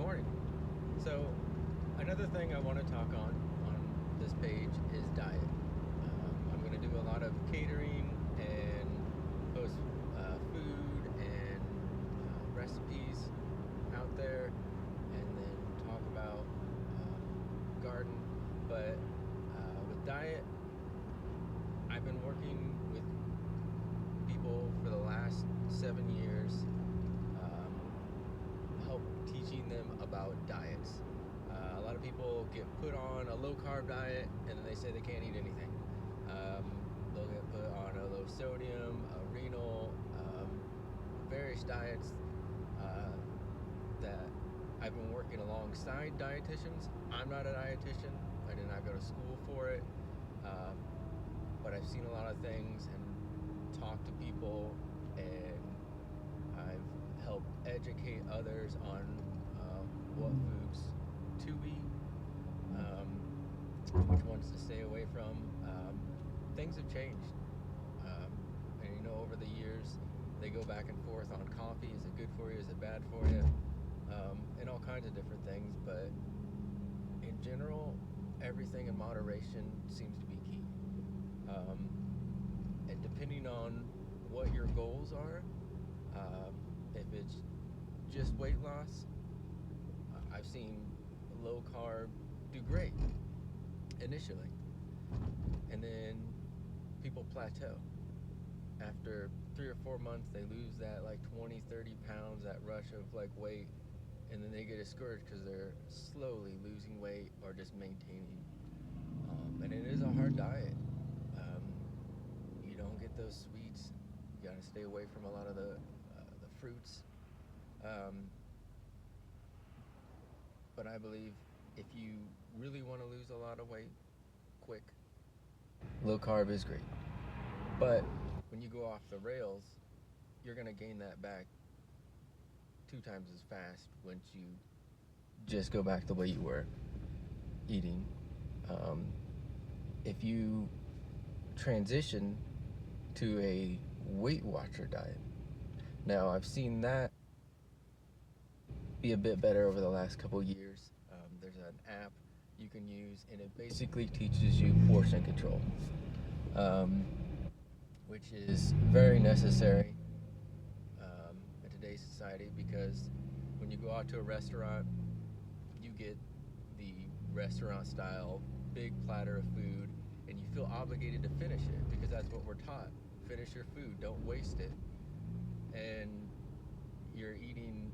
morning. So, another thing I want to talk on this page is diet. I'm going to do a lot of catering and post food and recipes out there, and then talk about garden. But with diet, I've been working with people for the last 7 years, help teaching them about diets. A lot of people get put on a low carb diet and then they say they can't eat anything. They'll get put on a low sodium, a renal, various diets that I've been working alongside dietitians. I'm not a dietitian. I did not go to school for it. But I've seen a lot of things and talked to people, and I've helped educate others on what foods to eat, which ones to stay away from. Things have changed. And over the years, they go back and forth on coffee. Is it good for you? Is it bad for you? And all kinds of different things. But in general, everything in moderation seems to be key. And depending on what your goals are, if it's just weight loss, I've seen low carb do great initially, and then people plateau. After 3 or 4 months, they lose that like 20, 30 pounds, that rush of like weight, and then they get discouraged because they're slowly losing weight or just maintaining. And it is a hard diet. Um, you don't get those sweets. You got to stay away from a lot of the fruits. Um, but I believe if you really want to lose a lot of weight quick, low carb is great. But when you go off the rails, you're going to gain that back 2 times as fast once you just go back the way you were eating. Um, if you transition to a Weight Watcher diet, now I've seen that be a bit better over the last couple years. There's an app you can use, and it basically teaches you portion control, um, which is very necessary in today's society, because when you go out to a restaurant, you get the restaurant style big platter of food, and you feel obligated to finish it because that's what we're taught. Finish your food, don't waste it. And you're eating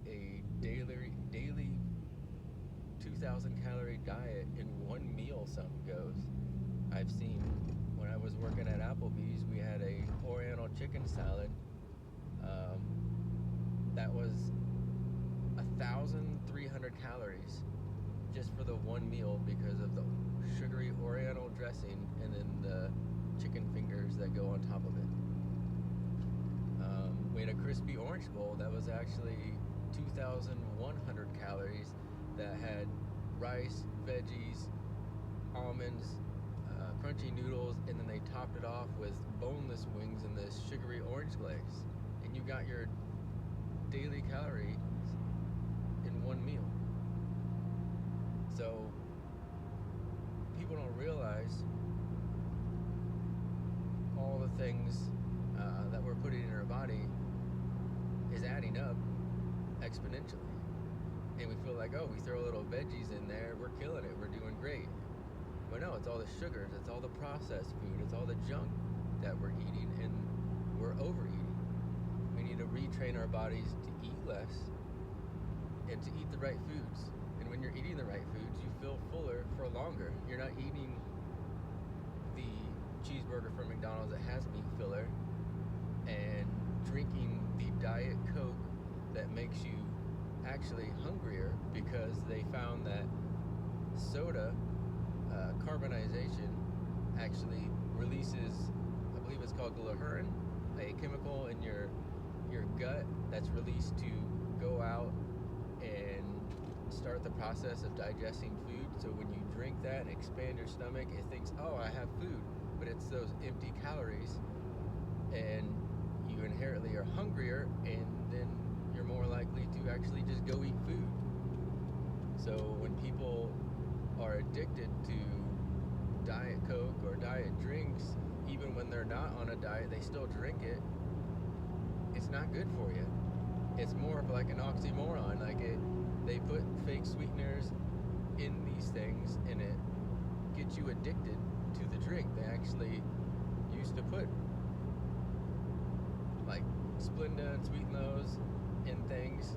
a daily 2,000 calorie diet in one meal, some goes. I've seen, when I was working at Applebee's, we had a Oriental chicken salad that was 1,300 calories just for the one meal because of the sugary Oriental dressing and then the chicken fingers that go on top of it. We had a crispy orange bowl that was actually 2,100 calories that had rice, veggies, almonds, crunchy noodles, and then they topped it off with boneless wings and this sugary orange glaze. And you got your daily calories in one meal. So people don't realize all the things that we're putting in our body is adding up exponentially. And we feel like, oh, we throw a little veggies in there, we're killing it, we're doing great. But no, it's all the sugars, it's all the processed food, it's all the junk that we're eating, and we're overeating. We need to retrain our bodies to eat less and to eat the right foods. And when you're eating the right foods, you feel fuller for longer. You're not eating the cheeseburger from McDonald's that has meat filler and drinking the Diet Coke that makes you actually hungrier, because they found that soda carbonization actually releases, I believe it's called glucurin, a chemical in your gut that's released to go out and start the process of digesting food. So when you drink that and expand your stomach, it thinks, oh, I have food, but it's those empty calories, and you inherently are hungrier, and then you're more likely to actually just go eat food. So when people are addicted to Diet Coke or diet drinks, even when they're not on a diet, they still drink it. It's not good for you. It's more of like an oxymoron. They put fake sweeteners in these things, and it gets you addicted to the drink. They actually used to put like Splenda and Sweet Lows in things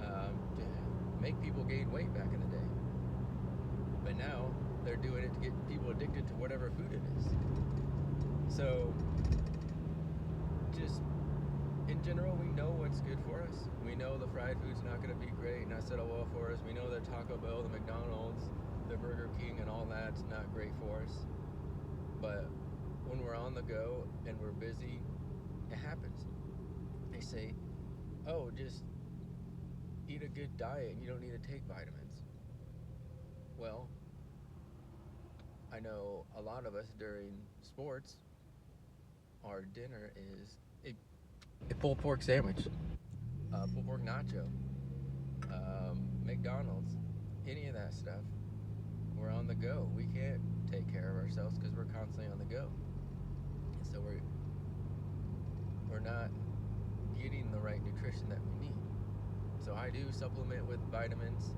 to make people gain weight back in the day. But now they're doing it to get people addicted to whatever food it is. So just in general, we know what's good for us. We know the fried food's not going to be great, not settle well for us. We know that Taco Bell, the McDonald's, the Burger King, and all that's not great for us. But when we're on the go and we're busy, it happens. They say, oh, just eat a good diet and you don't need to take vitamins. Well, I know a lot of us during sports, our dinner is a pulled pork sandwich, pulled pork nacho, McDonald's, any of that stuff. We're on the go. We can't take care of ourselves because we're constantly on the go. And so we're not getting the right nutrition that we need. So I do supplement with vitamins,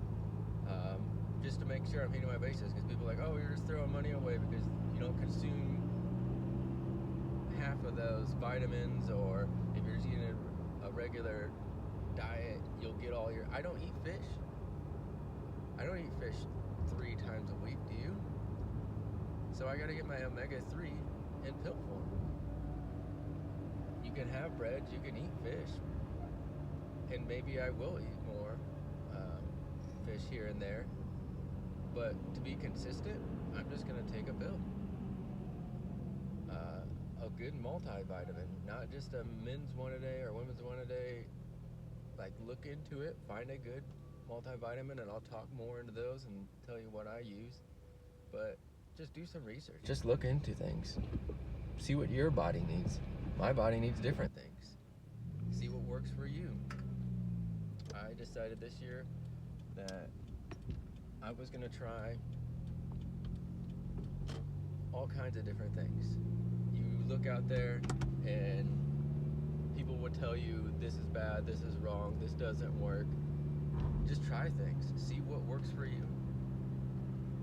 just to make sure I'm hitting my bases, because people are like, oh, you're just throwing money away because you don't consume half of those vitamins, or if you're just eating a regular diet, you'll get all your... I don't eat fish. I don't eat fish 3 times a week, do you? So I gotta get my omega-3 in pill form. You can have bread, you can eat fish, and maybe I will eat more fish here and there, but to be consistent, I'm just gonna take a pill. A good multivitamin, not just a men's one a day or women's one a day. Like, look into it, find a good multivitamin, and I'll talk more into those and tell you what I use. But just do some research. Just look into things. See what your body needs. My body needs different things. See what works for you. I decided this year that I was gonna try all kinds of different things. You look out there and people would tell you this is bad, this is wrong, this doesn't work. Just try things. See what works for you.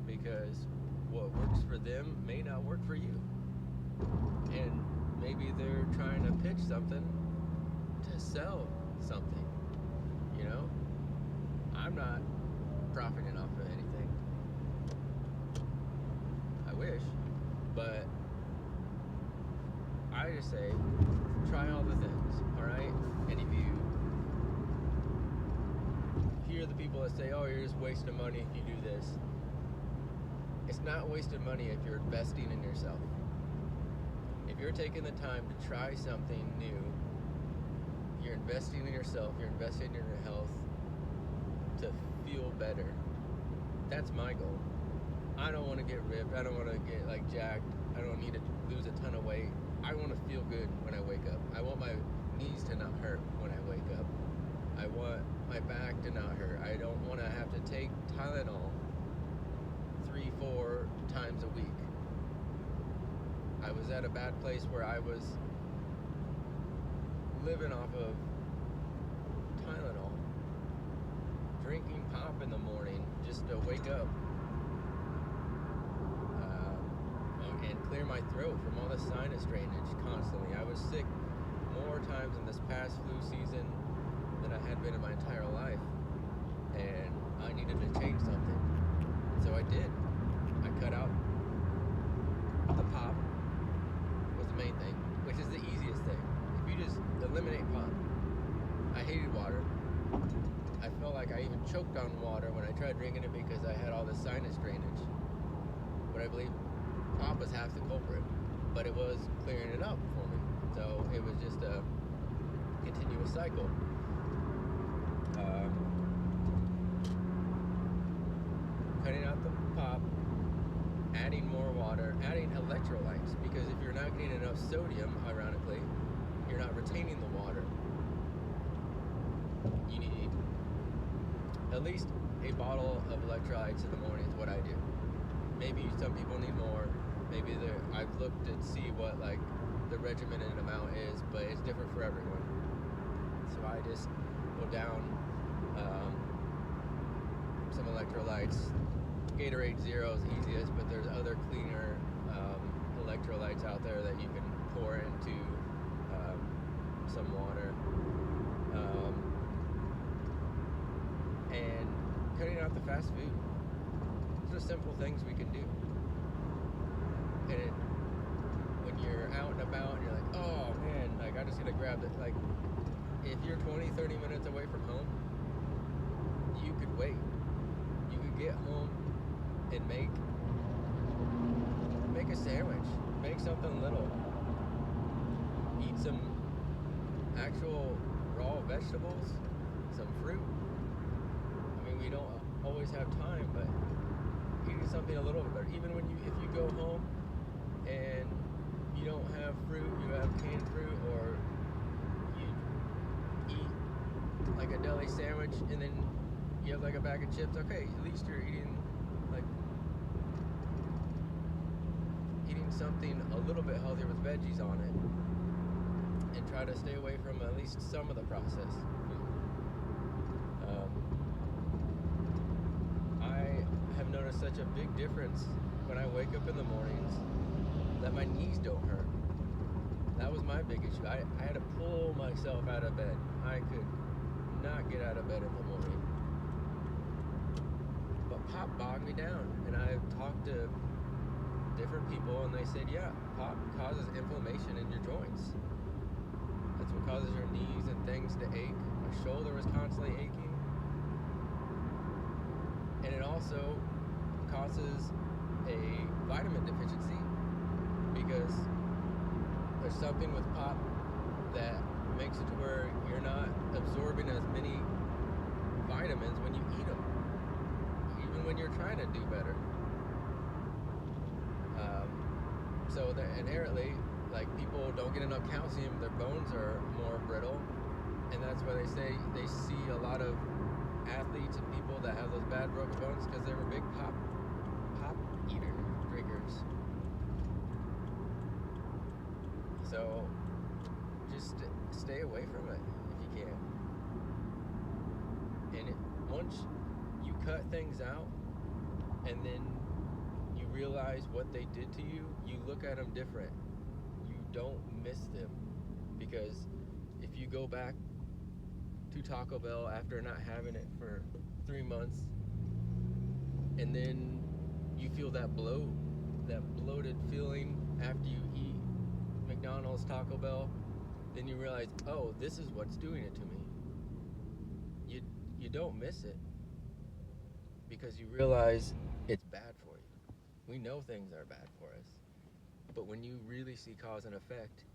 Because what works for them may not work for you. And maybe they're trying to pitch something to sell something. You know? I'm not profiting off of anything. I wish. But I just say, try all the things, alright? And if you hear the people that say, oh, you're just wasting money if you do this, it's not wasting money if you're investing in yourself. If you're taking the time to try something new, you're investing in yourself, you're investing in your health to feel better. That's my goal. I don't want to get ripped, I don't want to get like jacked, I don't need to lose a ton of weight. I want to feel good when I wake up. I want my knees to not hurt when I wake up. I want my back to not hurt. I don't want to have to take Tylenol 3-4 times a week. I was at a bad place where I was living off of Tylenol, drinking pop in the morning just to wake up and clear my throat from all the sinus drainage constantly. I was sick more times in this past flu season than I had been in my entire life, and I needed to change something. So I did. I cut out the pop was the main thing, which is the easiest thing. If you just eliminate pop. I hated water. I felt like I even choked on water when I tried drinking it because I had all this sinus drainage. But I believe pop was half the culprit, but it was clearing it up for me. So it was just a continuous cycle. Cutting out the pop, adding more water, adding electrolytes, because if you're not getting enough sodium, ironically, you're not retaining the water. You need at least a bottle of electrolytes in the morning is what I do. Maybe some people need more. Maybe I've looked to see what like the regimented amount is, but it's different for everyone. So I just go down some electrolytes. Gatorade Zero is easiest, but there's other cleaner electrolytes out there that you can pour into some water. And cutting out the fast food. Those are simple things we can do. And when you're out and about and you're like, oh man, like I just gotta grab it. Like if you're 20, 30 minutes away from home, you could wait. You could get home and make a sandwich, make something little, eat some actual raw vegetables, some fruit. I mean, we don't always have time, but eating something a little bit better. Even if you go home and you don't have fruit, you have canned fruit, or you eat like a deli sandwich and then you have like a bag of chips, okay, at least you're eating something a little bit healthier with veggies on it, and try to stay away from at least some of the processed food. I have noticed such a big difference when I wake up in the mornings that my knees don't hurt. That was my big issue. I had to pull myself out of bed. I could not get out of bed in the morning. But pop bogged me down, and I've talked to different people, and they said, yeah, pop causes inflammation in your joints. That's what causes your knees and things to ache. My shoulder was constantly aching. And it also causes a vitamin deficiency because there's something with pop that makes it to where you're not absorbing as many vitamins when you eat them, even when you're trying to do better. So that inherently, like, people don't get enough calcium, their bones are more brittle, and that's why they say they see a lot of athletes and people that have those bad broken bones because they were big pop drinkers. So just stay away from it if you can. And once you cut things out and then you realize what they did to you, you look at them different. You don't miss them, because if you go back to Taco Bell after not having it for 3 months, and then you feel that bloated feeling after you eat McDonald's, Taco Bell, then you realize, oh, this is what's doing it to me. You don't miss it because you realize it's bad for you. We know things are bad for us, but when you really see cause and effect,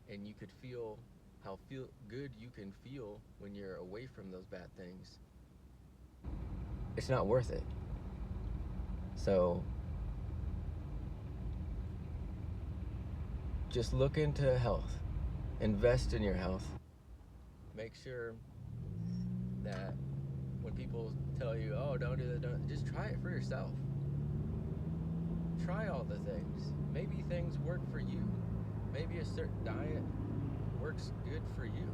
and you could feel how good you can feel when you're away from those bad things, it's not worth it. So just look into health, invest in your health, make sure that when people tell you, oh, don't do that, just try it for yourself. Try all the things. Maybe things work for you. Maybe a certain diet works good for you.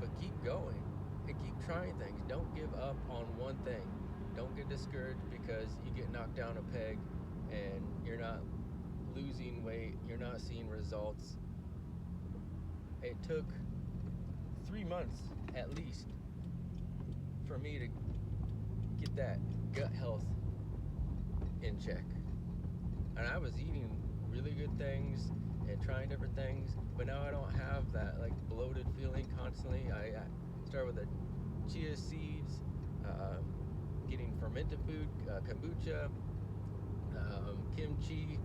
But keep going and keep trying things. Don't give up on one thing. Don't get discouraged because you get knocked down a peg and you're not losing weight, you're not seeing results. It took 3 months at least for me to get that gut health in check. And I was eating really good things and trying different things, but now I don't have that like bloated feeling constantly. I started with the chia seeds, getting fermented food, kombucha, kimchi,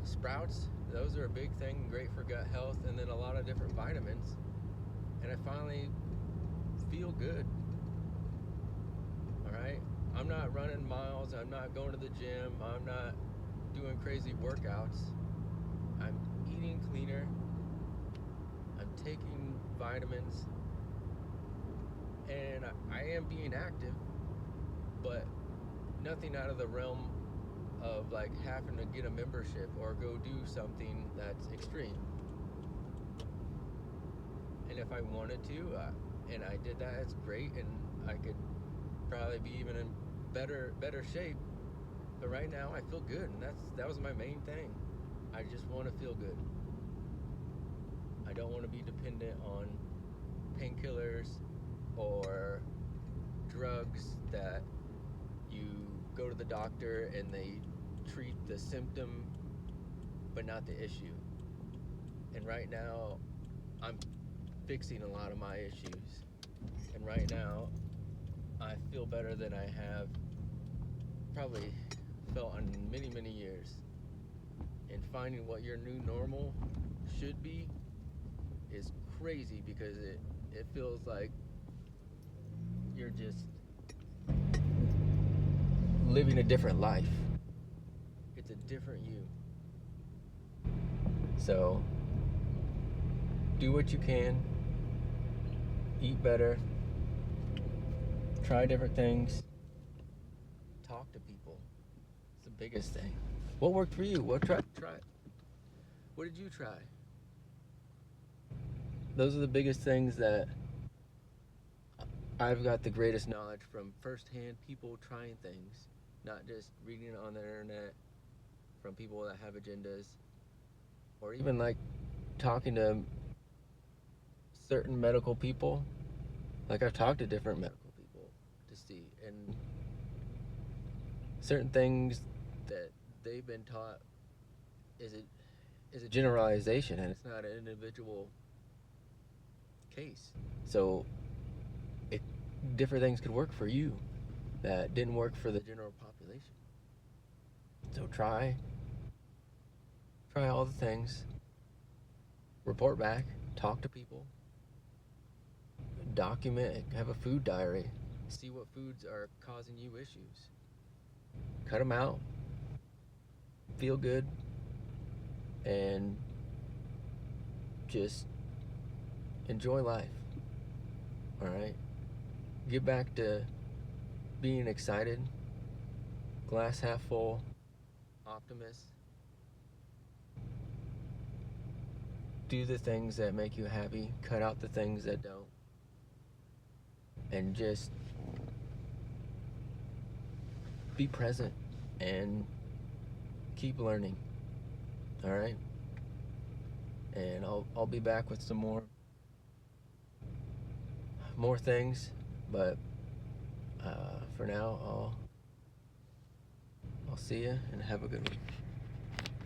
sprouts. Those are a big thing, great for gut health, and then a lot of different vitamins. And I finally feel good. All right? I'm not running miles. I'm not going to the gym. I'm not doing crazy workouts. I'm eating cleaner. I'm taking vitamins. and I am being active, but nothing out of the realm of like having to get a membership or go do something that's extreme. And if I wanted to, and I did that, it's great, and I could probably be even in better shape. But right now, I feel good, and that was my main thing. I just want to feel good. I don't want to be dependent on painkillers or drugs that you go to the doctor and they treat the symptom but not the issue. And right now, I'm fixing a lot of my issues. And right now, I feel better than I have probably felt in many years. And finding what your new normal should be is crazy, because it feels like you're just living a different life. It's a different you. So do what you can, eat better, try different things, talk to people. It's the biggest thing. What worked for you? What try? What did you try? Those are the biggest things that I've got the greatest knowledge from firsthand people trying things, not just reading it on the internet from people that have agendas, or even like talking to certain medical people. Like, I've talked to different medical people to see, and certain things that they've been taught is a generalization, and it's not an individual case. So different things could work for you that didn't work for the general population. So try all the things, report back, talk to people, document, have a food diary, see what foods are causing you issues, cut them out, feel good, and just enjoy life. All right, get back to being excited, glass half full, optimist. Do the things that make you happy, cut out the things that don't, and just be present and keep learning. All right, and I'll be back with some more things, but for now, I'll see you and have a good one.